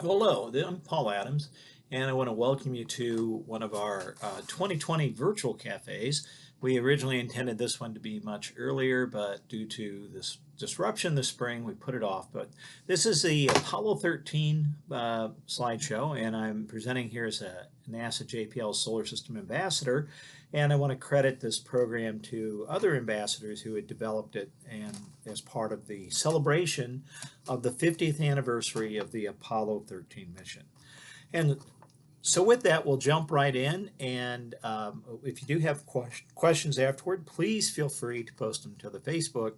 Hello, I'm Paul Adams, and I want to welcome you to one of our 2020 virtual cafes. We originally intended this one to be much earlier, but due to this disruption this spring, we put it off. But this is the Apollo 13 slideshow, and I'm presenting here as a NASA JPL Solar System ambassador. And I want to credit this program to other ambassadors who had developed it and as part of the celebration of the 50th anniversary of the Apollo 13 mission. And so with that, we'll jump right in. And if you do have questions afterward, please feel free to post them to the Facebook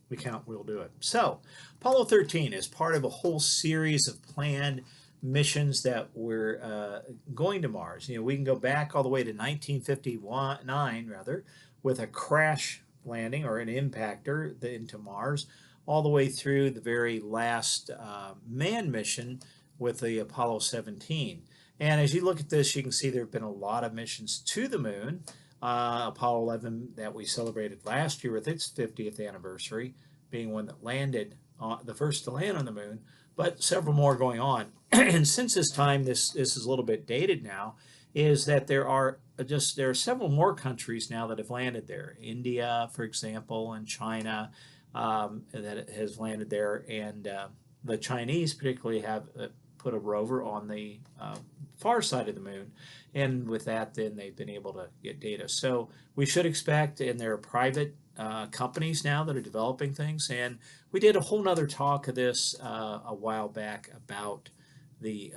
account. We'll do it. So Apollo 13 is part of a whole series of planned missions that were going to Mars. We can go back all the way to 1959, rather, with a crash landing or an impactor into Mars, all the way through the very last manned mission with the Apollo 17. And as you look at this, you can see there have been a lot of missions to the moon. Apollo 11 that we celebrated last year with its 50th anniversary being one that landed, the first to land on the moon, but several more going on. And since this time, this is a little bit dated now, is that there are several more countries now that have landed there. India, for example, and China that has landed there, and the Chinese particularly have put a rover on the far side of the moon, and with that then they've been able to get data. So we should expect, and there are private companies now that are developing things, and we did a whole nother talk of this a while back about the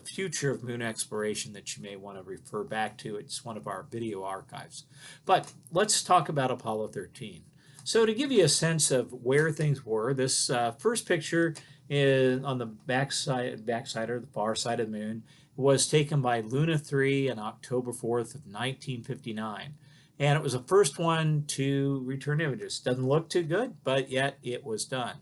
future of moon exploration that you may want to refer back to. It's one of our video archives. But let's talk about Apollo 13. So to give you a sense of where things were, this first picture is on the backside or the far side of the moon, was taken by Luna 3 on October 4th of 1959. And it was the first one to return images. Doesn't look too good, but yet it was done.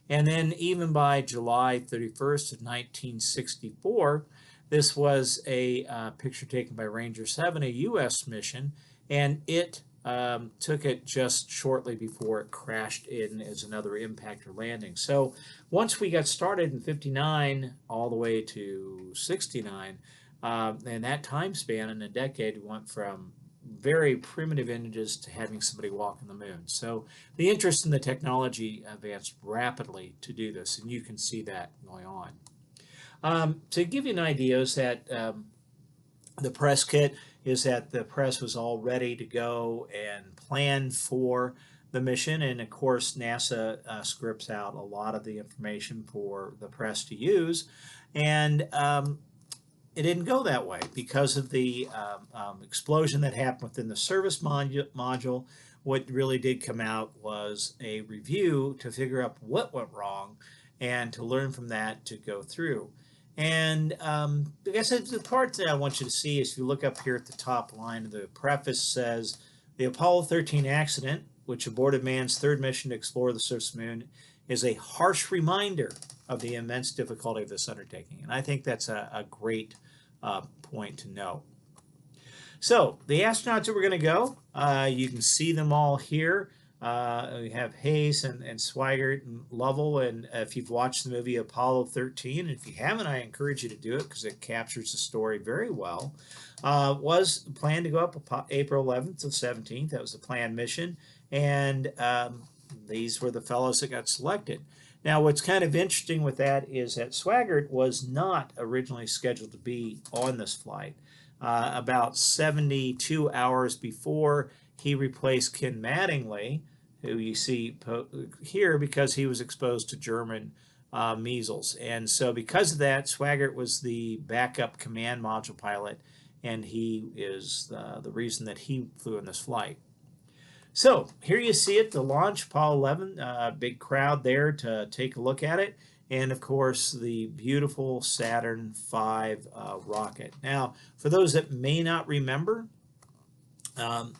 And then even by July 31st of 1964, this was a picture taken by Ranger 7, a U.S. mission, and it took it just shortly before it crashed in as another impactor landing. So once we got started in 59 all the way to 69, in that time span in a decade, we went from very primitive images to having somebody walk on the moon. So the interest in the technology advanced rapidly to do this, and you can see that going on. To give you an idea is that the press kit is that the press was all ready to go and planned for the mission, and of course NASA scripts out a lot of the information for the press to use, and it didn't go that way because of the explosion that happened within the service module. What really did come out was a review to figure out what went wrong and to learn from that to go through. And I guess the part that I want you to see is if you look up here at the top line of the preface says, the Apollo 13 accident, which aborted man's third mission to explore the surface of the moon, is a harsh reminder of the immense difficulty of this undertaking. And I think that's a great point to note. So the astronauts that were going to go, you can see them all here. We have Hayes and Swigert and Lovell, and if you've watched the movie Apollo 13, and if you haven't, I encourage you to do it because it captures the story very well. Was planned to go up April 11th to 17th. That was the planned mission, and these were the fellows that got selected. Now, what's kind of interesting with that is that Swigert was not originally scheduled to be on this flight. About 72 hours before, he replaced Ken Mattingly, who you see here, because he was exposed to German measles. And so because of that, Swigert was the backup command module pilot, and he is the reason that he flew in this flight. So here you see it, the launch, Apollo 11, big crowd there to take a look at it. And of course, the beautiful Saturn V rocket. Now, for those that may not remember,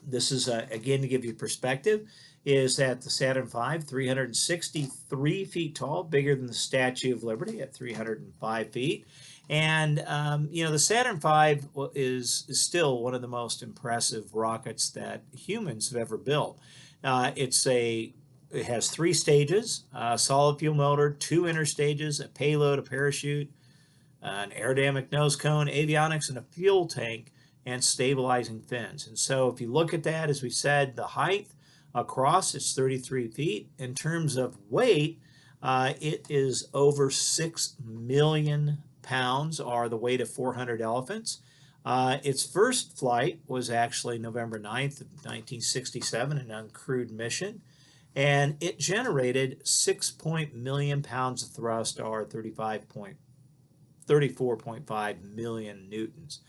this is, again, to give you perspective, is that the Saturn V, 363 feet tall, bigger than the Statue of Liberty at 305 feet. And, the Saturn V is still one of the most impressive rockets that humans have ever built. It's a it has 3 stages, solid fuel motor, 2 inner stages, a payload, a parachute, an aerodynamic nose cone, avionics, and a fuel tank, and stabilizing fins. And so if you look at that, as we said, the height across is 33 feet. In terms of weight, it is over 6 million pounds, or the weight of 400 elephants. Its first flight was actually November 9th of 1967, an uncrewed mission, and it generated 6 million pounds of thrust, or 34.5 million newtons.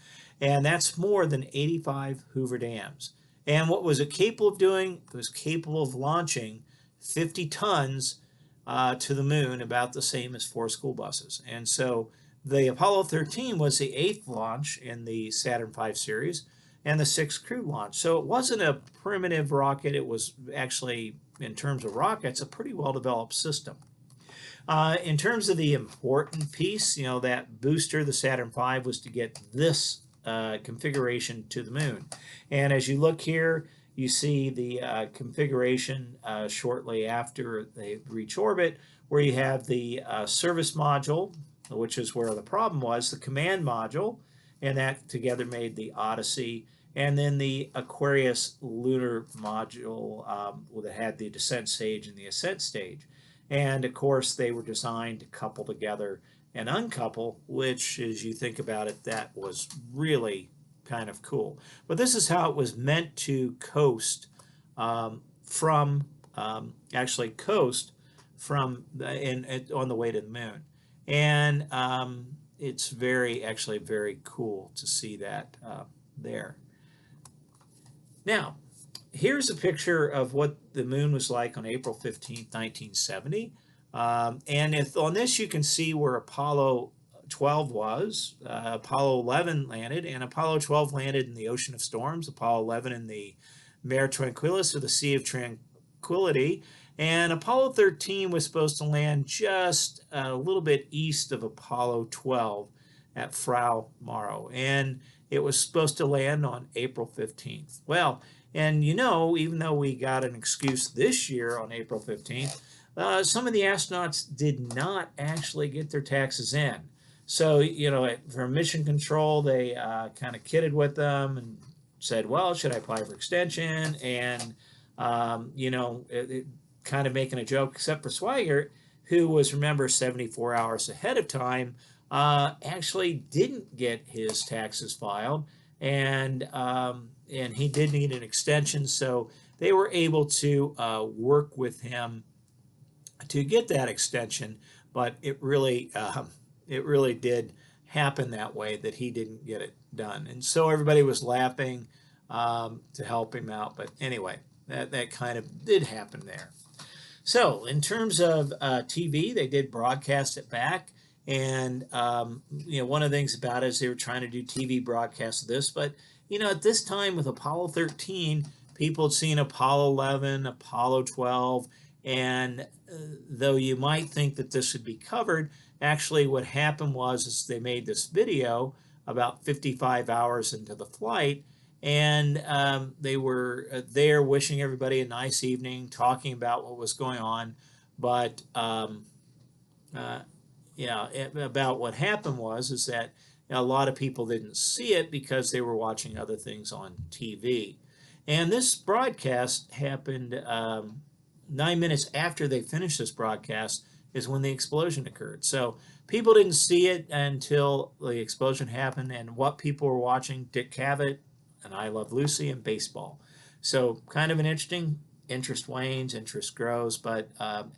And that's more than 85 Hoover dams. And what was it capable of doing? It was capable of launching 50 tons to the moon, about the same as 4 school buses. And so the Apollo 13 was the 8th launch in the Saturn V series and the 6th crew launch. So it wasn't a primitive rocket. It was actually, in terms of rockets, a pretty well-developed system. In terms of the important piece, that booster, the Saturn V, was to get this configuration to the moon. And as you look here, you see the configuration shortly after they reach orbit, where you have the service module, which is where the problem was, the command module, and that together made the Odyssey, and then the Aquarius lunar module that had the descent stage and the ascent stage. And of course, they were designed to couple together and uncouple, which, as you think about it, that was really kind of cool. But this is how it was meant to coast from on the way to the moon. And it's very cool to see that there. Now, here's a picture of what the moon was like on April 15th, 1970. And on this, you can see where Apollo 12 was. Apollo 11 landed, and Apollo 12 landed in the Ocean of Storms, Apollo 11 in the Mare Tranquillus, or the Sea of Tranquility. And Apollo 13 was supposed to land just a little bit east of Apollo 12 at Frau Maro. And it was supposed to land on April 15th. Well, and even though we got an excuse this year on April 15th, some of the astronauts did not actually get their taxes in. So, from mission control, they kind of kidded with them and said, well, should I apply for extension? And, kind of making a joke, except for Swigert, who was, remember, 74 hours ahead of time, actually didn't get his taxes filed, and he did need an extension, so they were able to work with him to get that extension, but it really did happen that way, that he didn't get it done. And so everybody was laughing to help him out, but anyway, that kind of did happen there. So in terms of TV, they did broadcast it back. And, one of the things about it is they were trying to do TV broadcasts of this. But, at this time with Apollo 13, people had seen Apollo 11, Apollo 12. And though you might think that this would be covered, actually what happened was they made this video about 55 hours into the flight. And they were there wishing everybody a nice evening, talking about what was going on. But, about what happened is that a lot of people didn't see it because they were watching other things on TV. And this broadcast happened 9 minutes after they finished this broadcast is when the explosion occurred. So people didn't see it until the explosion happened. And what people were watching, Dick Cavett, and I Love Lucy, and baseball. So kind of an interest wanes, interest grows, but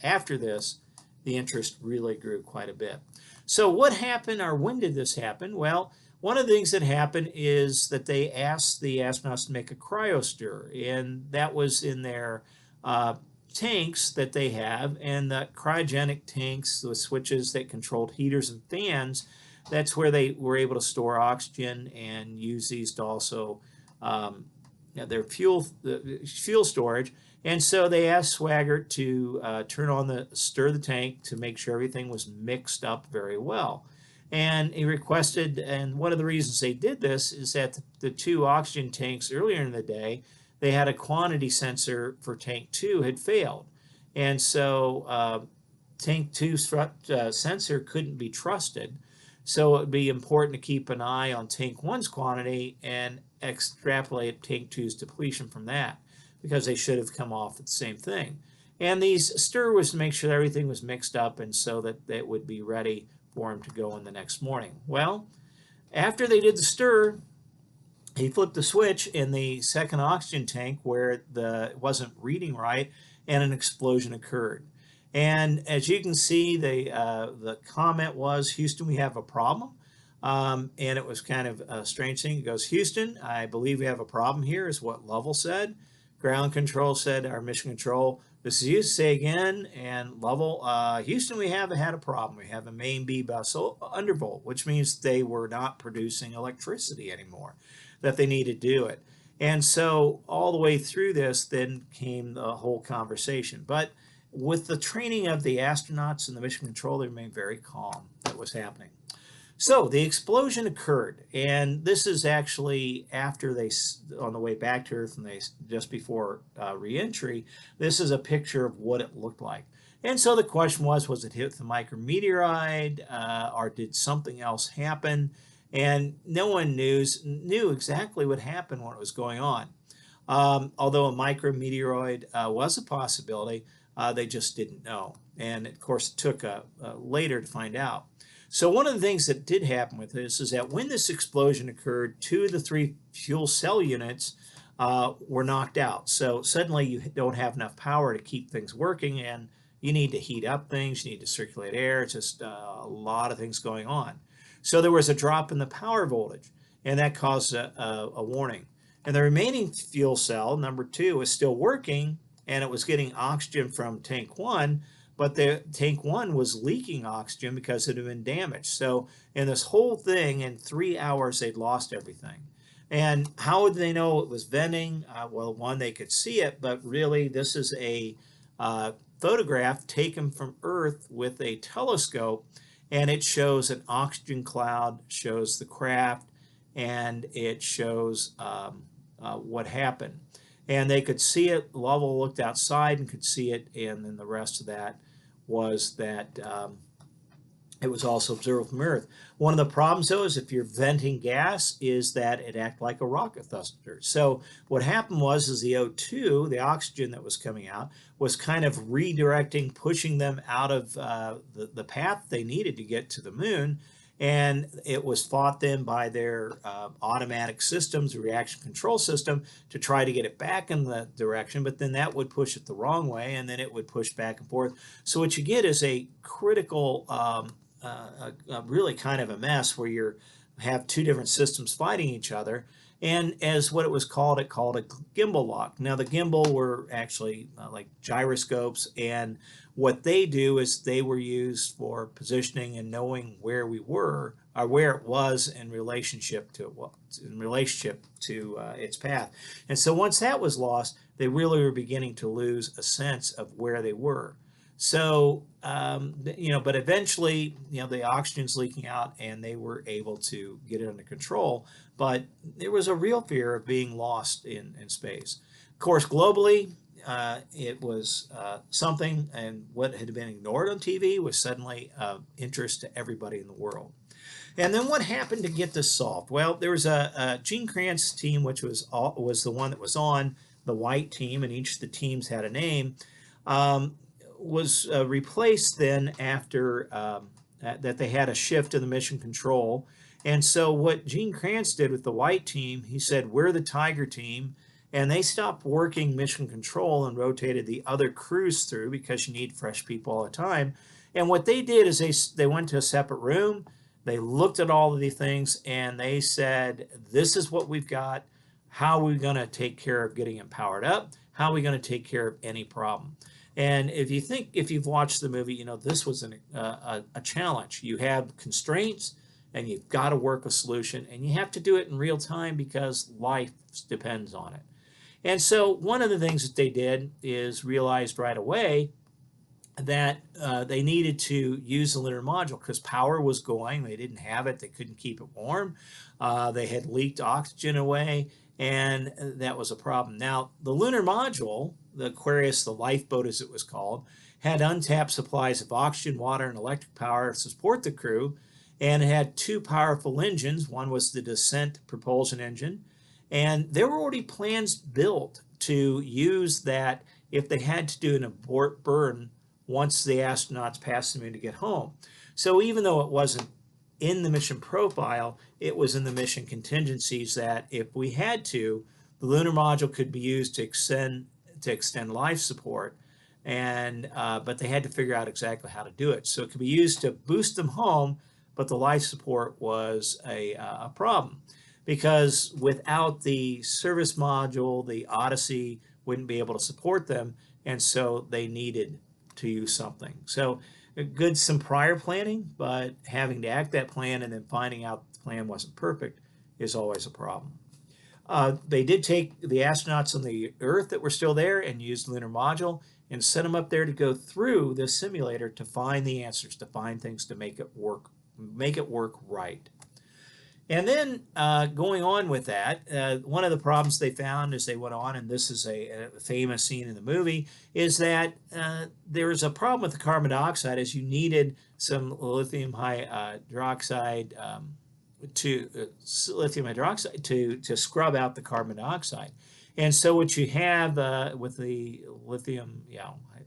after this, the interest really grew quite a bit. So what happened, or when did this happen? Well, one of the things that happened is that they asked the astronauts to make a cryostor, and that was in their tanks that they have, and the cryogenic tanks, the switches that controlled heaters and fans, that's where they were able to store oxygen and use these to also their fuel storage. And so they asked Swigert to stir the tank to make sure everything was mixed up very well. And he requested, and one of the reasons they did this is that the 2 oxygen tanks earlier in the day, they had a quantity sensor for tank 2 had failed. And so tank 2's sensor couldn't be trusted. So it would be important to keep an eye on tank 1's quantity and extrapolate tank 2's depletion from that, because they should have come off at the same thing. And these stir was to make sure everything was mixed up and so that it would be ready for him to go in the next morning. Well, after they did the stir, he flipped the switch in the second oxygen tank where it wasn't reading right, and an explosion occurred. And as you can see, the comment was, "Houston, we have a problem." And it was kind of a strange thing. It goes, "Houston, I believe we have a problem here," is what Lovell said. Ground control said, "Our mission control, this is you, say again." And Lovell, "Houston, we have had a problem. We have a main B bus undervolt," which means they were not producing electricity anymore, that they needed to do it. And so all the way through this then came the whole conversation. But with the training of the astronauts and the mission control, they remained very calm. That was happening. So the explosion occurred, and this is actually after they, on the way back to Earth, and they just before re-entry. This is a picture of what it looked like. And so the question was it hit the micrometeorite, or did something else happen? And no one knew exactly what happened, what was going on. Although a micrometeoroid was a possibility, they just didn't know. And of course, it took later to find out. So one of the things that did happen with this is that when this explosion occurred, 2 of the 3 fuel cell units were knocked out. So suddenly you don't have enough power to keep things working, and you need to heat up things, you need to circulate air. It's just a lot of things going on. So there was a drop in the power voltage, and that caused a warning. And the remaining fuel cell, number 2, was still working, and it was getting oxygen from tank 1, but the tank 1 was leaking oxygen because it had been damaged. So in this whole thing, in 3 hours, they'd lost everything. And how would they know it was venting? Well, one, they could see it, but really this is a photograph taken from Earth with a telescope, and it shows an oxygen cloud, shows the craft, and it shows what happened. And they could see it. Lovell looked outside and could see it, and then the rest of that was that it was also observed from Earth. One of the problems, though, is if you're venting gas, is that it acts like a rocket thruster. So what happened was the O2, the oxygen that was coming out, was kind of redirecting, pushing them out of the path they needed to get to the moon. And it was fought then by their automatic systems, the reaction control system, to try to get it back in the direction, but then that would push it the wrong way, and then it would push back and forth. So what you get is a critical, really kind of a mess where you have 2 different systems fighting each other. And as what it called a gimbal lock. Now the gimbal were actually like gyroscopes, and what they do is they were used for positioning and knowing where we were, or where it was in relationship to its path. And so once that was lost, they really were beginning to lose a sense of where they were. So but eventually, the oxygen's leaking out, and they were able to get it under control. But there was a real fear of being lost in space. Of course, globally, it was something, and what had been ignored on TV was suddenly of interest to everybody in the world. And then what happened to get this solved? Well, there was a Gene Kranz team, which was the one that was on the white team, and each of the teams had a name. Was replaced then after that they had a shift in the mission control. And so what Gene Kranz did with the white team, he said, "We're the Tiger team," and they stopped working mission control and rotated the other crews through, because you need fresh people all the time. And what they did is they went to a separate room, they looked at all of the things, and they said, "This is what we've got. How are we going to take care of getting it powered up? How are we going to take care of any problem?" And if you've watched the movie, this was a challenge. You have constraints, and you've got to work a solution, and you have to do it in real time because life depends on it. And so one of the things that they did is realized right away that they needed to use the lunar module because power was going. They didn't have it. They couldn't keep it warm. They had leaked oxygen away, and that was a problem. Now, the lunar module, the Aquarius, the lifeboat as it was called, had untapped supplies of oxygen, water, and electric power to support the crew, and it had two powerful engines. One was the descent propulsion engine, and there were already plans built to use that if they had to do an abort burn once the astronauts passed the moon to get home. So even though it wasn't in the mission profile, it was in the mission contingencies that if we had to, the lunar module could be used to extend life support, and but they had to figure out exactly how to do it. So it could be used to boost them home, but the life support was a problem because without the service module, the Odyssey wouldn't be able to support them, and so they needed to use something. So good some prior planning, but having to act that plan and then finding out the plan wasn't perfect is always a problem. They did take the astronauts on the Earth that were still there and used the lunar module and sent them up there to go through this simulator to find the answers, to find things to make it work right. And then going on with that, one of the problems they found as they went on, and this is a famous scene in the movie, is that there was a problem with the carbon dioxide as you needed some lithium hydroxide to scrub out the carbon dioxide. And so what you have with the lithium,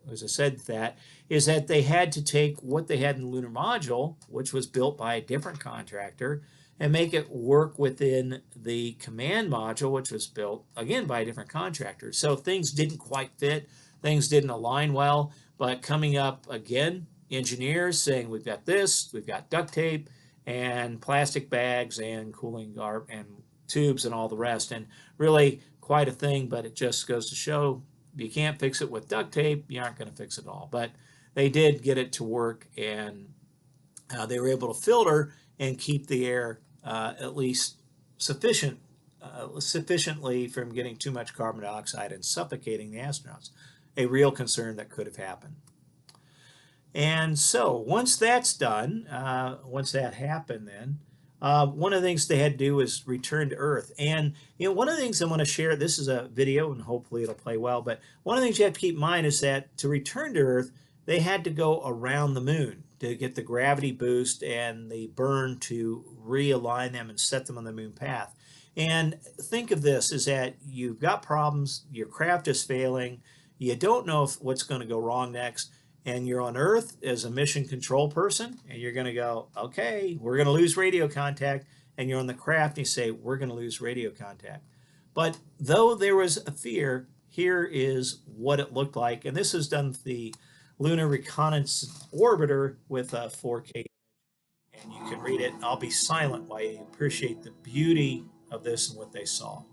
as I said, that is that they had to take what they had in the lunar module, which was built by a different contractor, and make it work within the command module, which was built, again, by a different contractor. So things didn't quite fit, things didn't align well, but coming up, again, engineers saying, we've got this, we've got duct tape, and plastic bags, and cooling and tubes, and all the rest, and really quite a thing, but it just goes to show you can't fix it with duct tape, you aren't going to fix it all. But they did get it to work, and they were able to filter and keep the air at least sufficiently from getting too much carbon dioxide and suffocating the astronauts, a real concern that could have happened. And so once that's done, once that happened then, one of the things they had to do was return to Earth. And one of the things I want to share, this is a video and hopefully it'll play well, but one of the things you have to keep in mind is that to return to Earth, they had to go around the moon to get the gravity boost and the burn to realign them and set them on the moon path. And think of this is that you've got problems, your craft is failing, you don't know what's going to go wrong next, and you're on Earth as a mission control person, and you're going to go, okay, we're going to lose radio contact, and you're on the craft and you say, we're going to lose radio contact. But though there was a fear, here is what it looked like, and this is done with the Lunar Reconnaissance Orbiter with a 4K, and you can read it. I'll be silent while you appreciate the beauty of this and what they saw.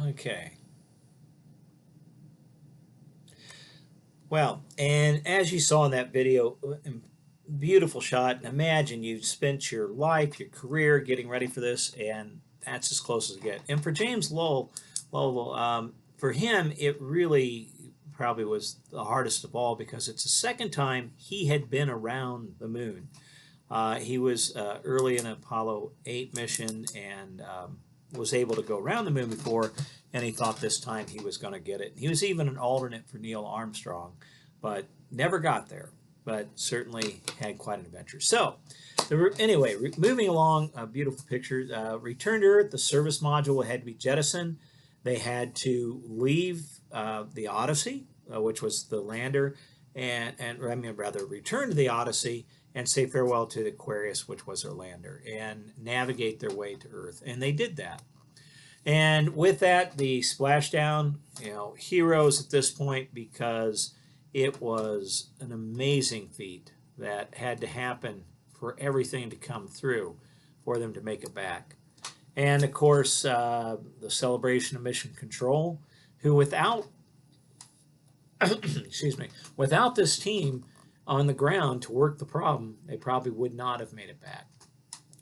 Okay. Well, and as you saw in that video, beautiful shot. And imagine you spent your life, your career getting ready for this, and that's as close as it gets. And for James Lovell, for him, it really probably was the hardest of all because it's the second time he had been around the moon. He was early in Apollo 8 mission and was able to go around the moon before, and he thought this time he was going to get it. He was even an alternate for Neil Armstrong, but never got there, but certainly had quite an adventure. So, anyway, moving along, a beautiful picture. Return to Earth, the service module had to be jettisoned. They had to leave the Odyssey, which was the lander, and I mean, rather return to the Odyssey and say farewell to the Aquarius, which was their lander, and navigate their way to Earth. And they did that. And with that, the splashdown, heroes at this point because it was an amazing feat that had to happen for everything to come through for them to make it back. And of course, the celebration of Mission Control, who without, excuse me, without this team on the ground to work the problem, they probably would not have made it back.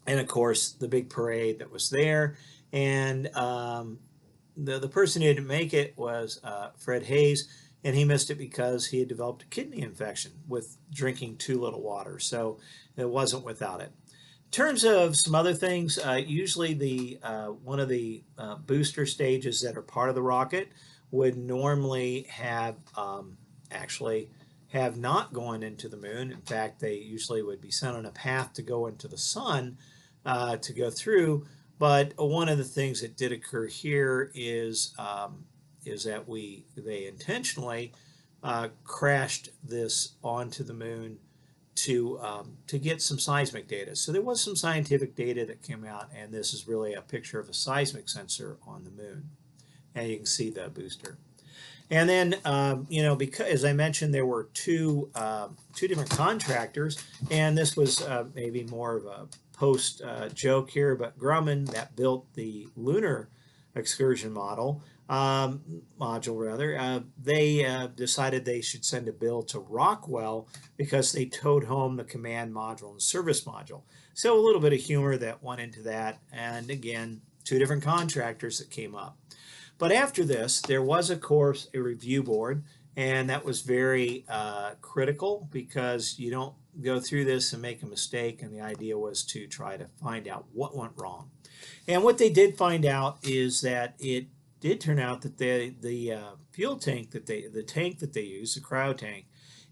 And of course, the big parade that was there. And the person who didn't make it was Fred Hayes, and he missed it because he had developed a kidney infection with drinking too little water. So it wasn't without it. In terms of some other things, usually the one of the booster stages that are part of the rocket would normally have actually have not gone into the moon. In fact, they usually would be sent on a path to go into the sun to go through. But one of the things that did occur here is that they intentionally crashed this onto the moon to get some seismic data. So there was some scientific data that came out, and this is really a picture of a seismic sensor on the moon, and you can see the booster. And then, because as I mentioned, there were two different contractors, and this was maybe more of a post joke here, but Grumman, that built the lunar excursion module, they decided they should send a bill to Rockwell because they towed home the command module and service module. So a little bit of humor that went into that, and again, two different contractors that came up. But after this, there was, of course, a review board, and that was very critical because you don't go through this and make a mistake, and the idea was to try to find out what went wrong. And what they did find out is that it did turn out that the fuel tank the tank that they used, the cryo tank,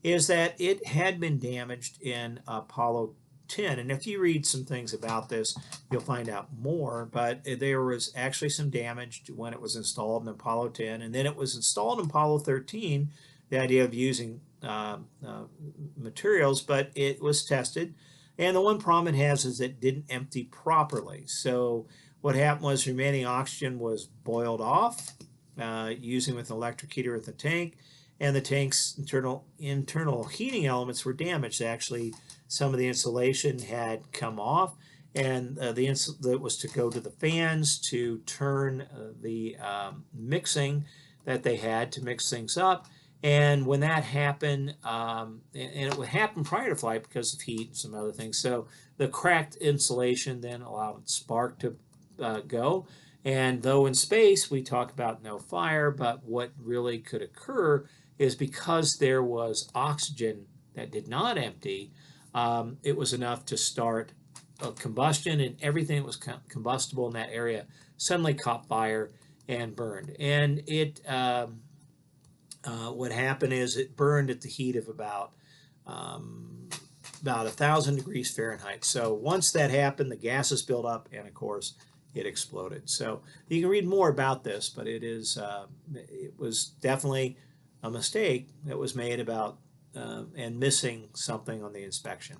is that it had been damaged in Apollo 10. And if you read some things about this, you'll find out more. But there was actually some damage when it was installed in Apollo 10, and then it was installed in Apollo 13. The idea of using materials, but it was tested, and the one problem it has is it didn't empty properly. So what happened was remaining oxygen was boiled off using with an electric heater at the tank, and the tank's internal heating elements were damaged. Actually, some of the insulation had come off, and that was to go to the fans to turn the mixing that they had to mix things up. And when that happened, and it would happen prior to flight because of heat and some other things, so the cracked insulation then allowed spark to go. And though in space we talk about no fire, but what really could occur is because there was oxygen that did not empty, it was enough to start a combustion, and everything that was combustible in that area suddenly caught fire and burned. And it what happened is it burned at the heat of about 1,000 degrees Fahrenheit. So once that happened, the gases built up, and of course it exploded. So you can read more about this, but it was definitely a mistake that was made about and missing something on the inspection.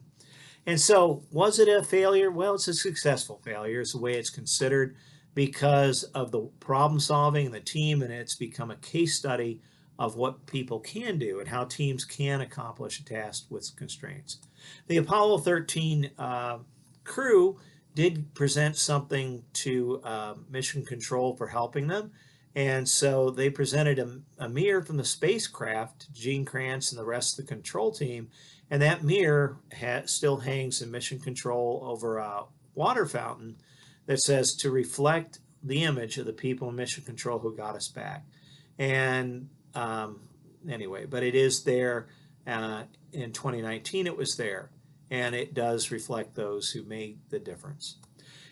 And so was it a failure? Well, it's a successful failure is the way it's considered because of the problem solving and the team, and it's become a case study of what people can do and how teams can accomplish a task with constraints. The Apollo 13 crew did present something to Mission Control for helping them, And so they presented a mirror from the spacecraft to Gene Kranz and the rest of the control team. And that mirror still hangs in mission control over a water fountain that says to reflect the image of the people in mission control who got us back. And anyway, but it is there. In 2019, it was there. And it does reflect those who made the difference.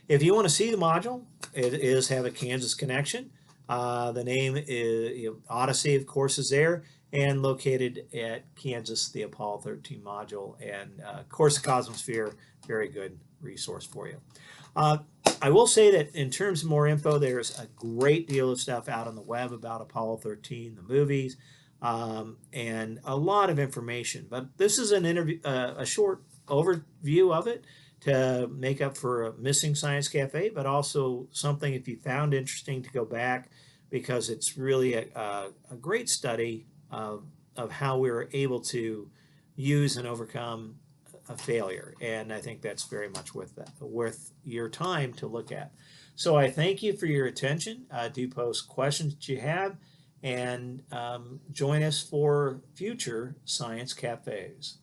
If you want to see the module, it is have a Kansas connection. The name is Odyssey, of course, is there, and located at Kansas, the Apollo 13 module, and of course, the Cosmosphere, very good resource for you. I will say that in terms of more info, there's a great deal of stuff out on the web about Apollo 13, the movies, and a lot of information. But this is an interview, a short overview of it to make up for a missing Science Cafe, but also something if you found interesting to go back, because it's really a great study of how we were able to use and overcome a failure. And I think that's very much worth your time to look at. So I thank you for your attention. Do post questions that you have, and join us for future Science Cafes.